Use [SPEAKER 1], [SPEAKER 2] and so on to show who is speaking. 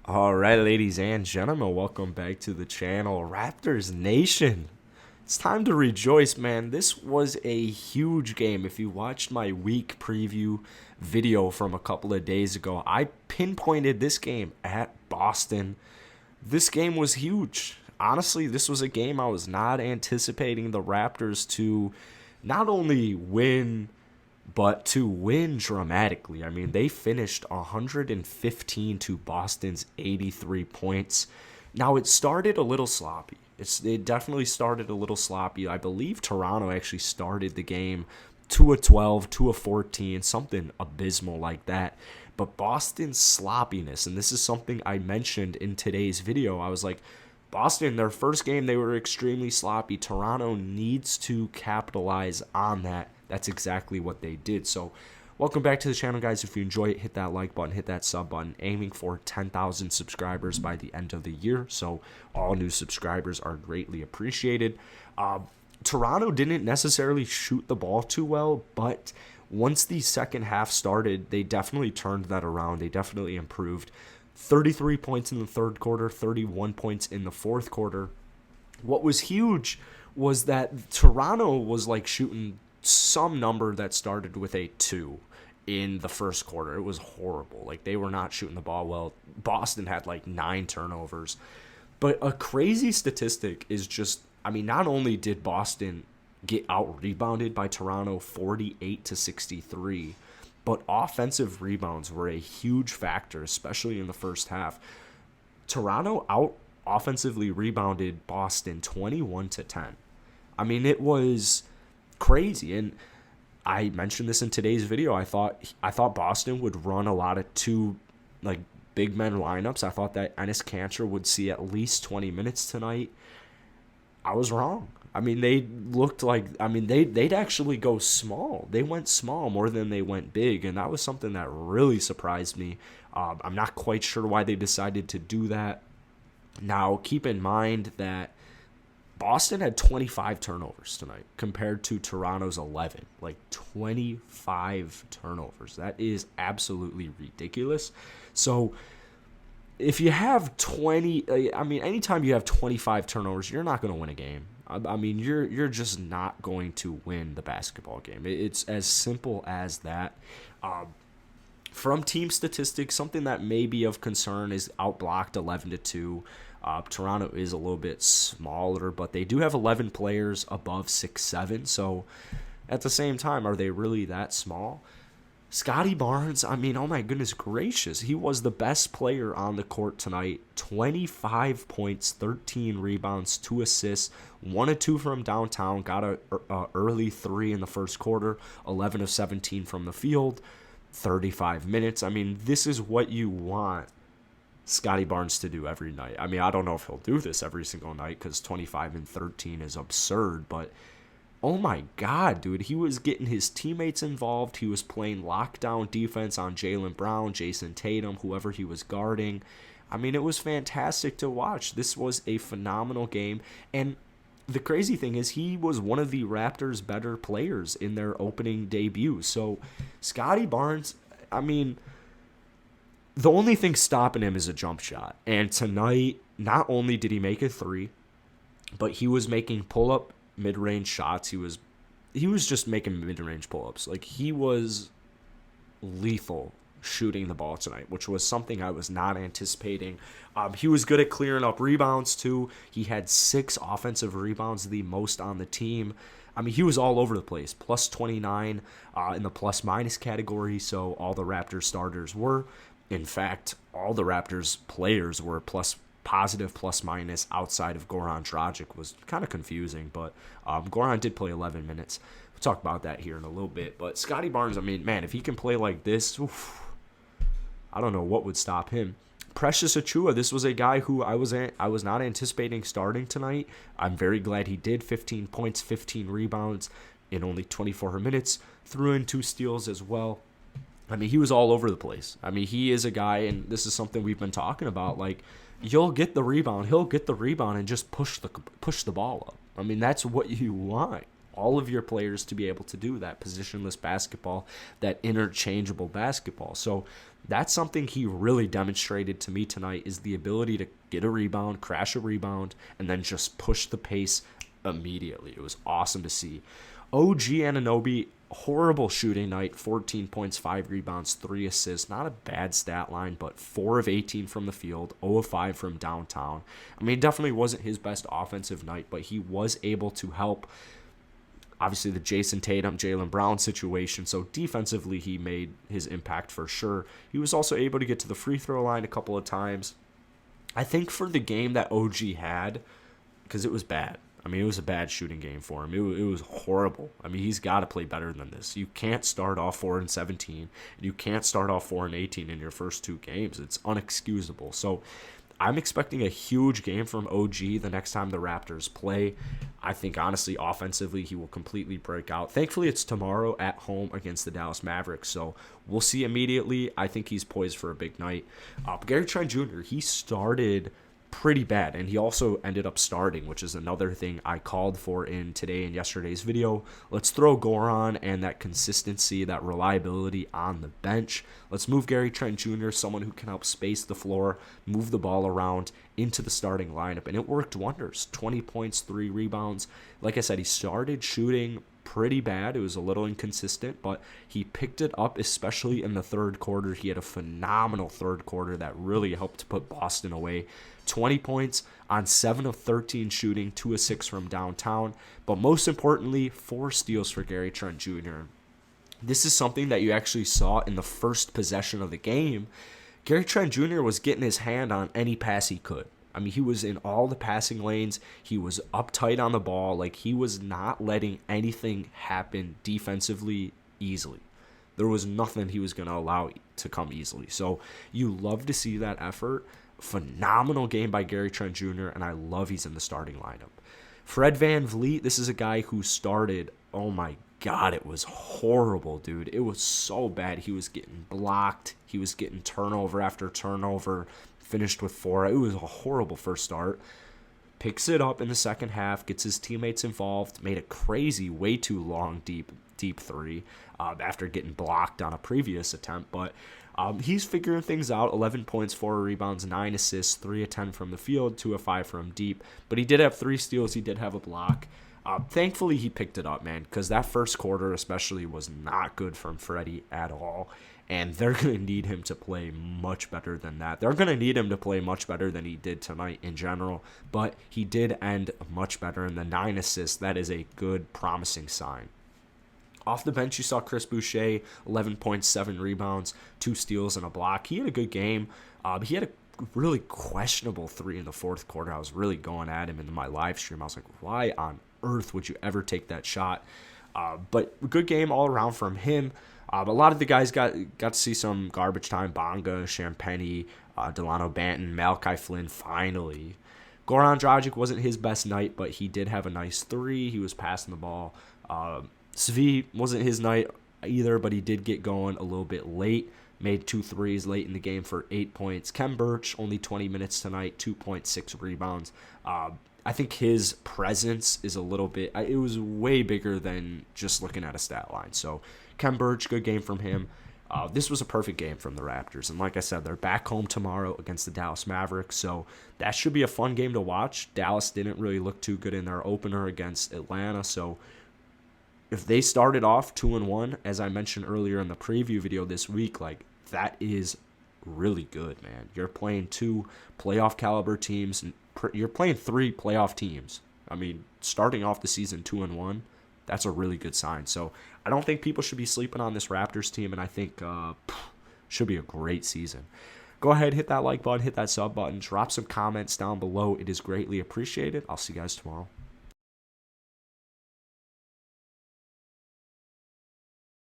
[SPEAKER 1] All right, ladies and gentlemen, welcome back to the channel, Raptors Nation. It's time to rejoice, man. This was a huge game. If you watched my week preview video from a couple of days ago, I pinpointed this game at Boston. This game was huge. Honestly, this was a game I was not anticipating the Raptors to not only win but to win dramatically. I mean, they finished 115 to Boston's 83 points. Now, it started a little sloppy. It definitely started a little sloppy. I believe Toronto actually started the game 2 of 12, 2 of 14, something abysmal like that. But Boston's sloppiness, and this is something I mentioned in today's video, I was like, Boston, their first game, they were extremely sloppy. Toronto needs to capitalize on that. That's exactly what they did. So, welcome back to the channel, guys. If you enjoy it, hit that like button, hit that sub button. Aiming for 10,000 subscribers by the end of the year. So, all new subscribers are greatly appreciated. Toronto didn't necessarily shoot the ball too well, but once the second half started, they definitely turned that around. They definitely improved. 33 points in the third quarter, 31 points in the fourth quarter. What was huge was that Toronto was like shooting some number that started with a 2 in the first quarter. It was horrible. Like, they were not shooting the ball well. Boston had like 9 turnovers. But a crazy statistic is just, I mean, not only did Boston get out rebounded by Toronto 48 to 63, but offensive rebounds were a huge factor, especially in the first half. Toronto out offensively rebounded Boston 21 to 10. I mean, it was crazy. And I mentioned this in today's video. I thought Boston would run a lot of two like big men lineups. I thought that Enes Kanter would see at least 20 minutes tonight. I was wrong. I mean, they looked like, I mean, they'd actually go small. They went small more than they went big, and that was something that really surprised me. I'm not quite sure why they decided to do that. Now, keep in mind that Boston had 25 turnovers tonight compared to Toronto's 11. Like, 25 turnovers. That is absolutely ridiculous. So, if you have 20, I mean, anytime you have 25 turnovers, you're not going to win a game. I mean, you're just not going to win the basketball game. It's as simple as that. From team statistics, something that may be of concern is outblocked 11 to 2. Toronto is a little bit smaller, but they do have 11 players above 6'7". So at the same time, are they really that small? Scottie Barnes, I mean, oh my goodness gracious. He was the best player on the court tonight. 25 points, 13 rebounds, 2 assists, 1 of 2 from downtown. Got a early 3 in the first quarter, 11 of 17 from the field, 35 minutes. I mean, this is what you want Scottie Barnes to do every night. I mean, I don't know if he'll do this every single night because 25 and 13 is absurd, but oh my God, dude. He was getting his teammates involved. He was playing lockdown defense on Jaylen Brown, Jason Tatum, whoever he was guarding. I mean, it was fantastic to watch. This was a phenomenal game. And the crazy thing is he was one of the Raptors' better players in their opening debut. So, Scottie Barnes, I mean, the only thing stopping him is a jump shot. And tonight, not only did he make a 3, but he was making pull-up mid-range shots. He was just making mid-range pull-ups. Like, he was lethal shooting the ball tonight, which was something I was not anticipating. He was good at clearing up rebounds too. He had 6 offensive rebounds, the most on the team. I mean, he was all over the place. Plus 29 in the plus-minus category, so all the Raptors starters were. In fact, all the Raptors players were positive plus minus outside of Goran Dragic. Was kind of confusing, but Goran did play 11 minutes. We'll talk about that here in a little bit. But Scottie Barnes, I mean, man, if he can play like this, oof, I don't know what would stop him. Precious Achiuwa, this was a guy who I was not anticipating starting tonight. I'm very glad he did. 15 points, 15 rebounds in only 24 minutes. Threw in 2 steals as well. I mean, he was all over the place. I mean, he is a guy, and this is something we've been talking about, like, you'll get the rebound. He'll get the rebound and just push the ball up. I mean, that's what you want. all of your players to be able to do that positionless basketball, that interchangeable basketball. So that's something he really demonstrated to me tonight, is the ability to get a rebound, crash a rebound, and then just push the pace immediately. It was awesome to see. OG Anunoby, horrible shooting night, 14 points, 5 rebounds, 3 assists. Not a bad stat line, but 4 of 18 from the field, 0 of 5 from downtown. I mean, it definitely wasn't his best offensive night, but he was able to help, obviously, the Jason Tatum, Jaylen Brown situation. So defensively, he made his impact for sure. He was also able to get to the free throw line a couple of times. I think for the game that OG had, because it was bad. I mean, it was a bad shooting game for him. It was horrible. I mean, he's got to play better than this. You can't start off 4-17, and you can't start off 4-18 in your first 2 games. It's unexcusable. So I'm expecting a huge game from OG the next time the Raptors play. I think, honestly, offensively, he will completely break out. Thankfully, it's tomorrow at home against the Dallas Mavericks, so we'll see immediately. I think he's poised for a big night. Gary Trent Jr., he started pretty bad, and he also ended up starting, which is another thing I called for in today and yesterday's video. Let's throw Goran and that consistency, that reliability on the bench. Let's move Gary Trent Jr., someone who can help space the floor, move the ball around, into the starting lineup, and it worked wonders. 20 points, 3 rebounds. Like I said, he started shooting pretty bad. It was a little inconsistent, but he picked it up, especially in the third quarter. He had a phenomenal third quarter that really helped to put Boston away. 20 points on 7 of 13 shooting, 2 of 6 from downtown, but most importantly, 4 steals for Gary Trent Jr. This is something that you actually saw in the first possession of the game. Gary Trent Jr. was getting his hand on any pass he could. I mean, he was in all the passing lanes. He was uptight on the ball. Like, he was not letting anything happen defensively easily. There was nothing he was going to allow to come easily. So you love to see that effort. Phenomenal game by Gary Trent Jr., and I love he's in the starting lineup. Fred VanVleet, this is a guy who started, oh my God, it was horrible, dude. It was so bad. He was getting blocked. He was getting turnover after turnover, finished with 4. It was a horrible first start. Picks it up in the second half, gets his teammates involved, made a crazy, way too long, deep 3 after getting blocked on a previous attempt, but he's figuring things out. 11 points, 4 rebounds, 9 assists, 3 of 10 from the field, 2 of 5 from deep. But he did have 3 steals. He did have a block. Thankfully, he picked it up, man, because that first quarter especially was not good from Freddie at all. And they're going to need him to play much better than that. They're going to need him to play much better than he did tonight in general. But he did end much better. And the 9 assists, that is a good, promising sign. Off the bench, you saw Chris Boucher, 11 points, 7 rebounds, 2 steals, and a block. He had a good game. He had a really questionable 3 in the fourth quarter. I was really going at him in my live stream. I was like, why on earth would you ever take that shot? But good game all around from him. A lot of the guys got to see some garbage time. Bonga, Champagny, Delano Banton, Malachi Flynn, finally. Goran Dragic wasn't his best night, but he did have a nice 3. He was passing the ball. Svi wasn't his night either, but he did get going a little bit late. Made 2 threes late in the game for 8 points. Kem Birch, only 20 minutes tonight, 2.6 rebounds. I think his presence is a little bit, it was way bigger than just looking at a stat line. So Kem Birch, good game from him. This was a perfect game from the Raptors. And like I said, they're back home tomorrow against the Dallas Mavericks. So that should be a fun game to watch. Dallas didn't really look too good in their opener against Atlanta. So if they started off 2-1, as I mentioned earlier in the preview video this week, like, that is really good, man. You're playing 2 playoff caliber teams, and you're playing 3 playoff teams. I mean, starting off the season 2-1, that's a really good sign. So I don't think people should be sleeping on this Raptors team, and I think should be a great season. Go ahead, hit that like button, hit that sub button, drop some comments down below. It is greatly appreciated. I'll see you guys tomorrow.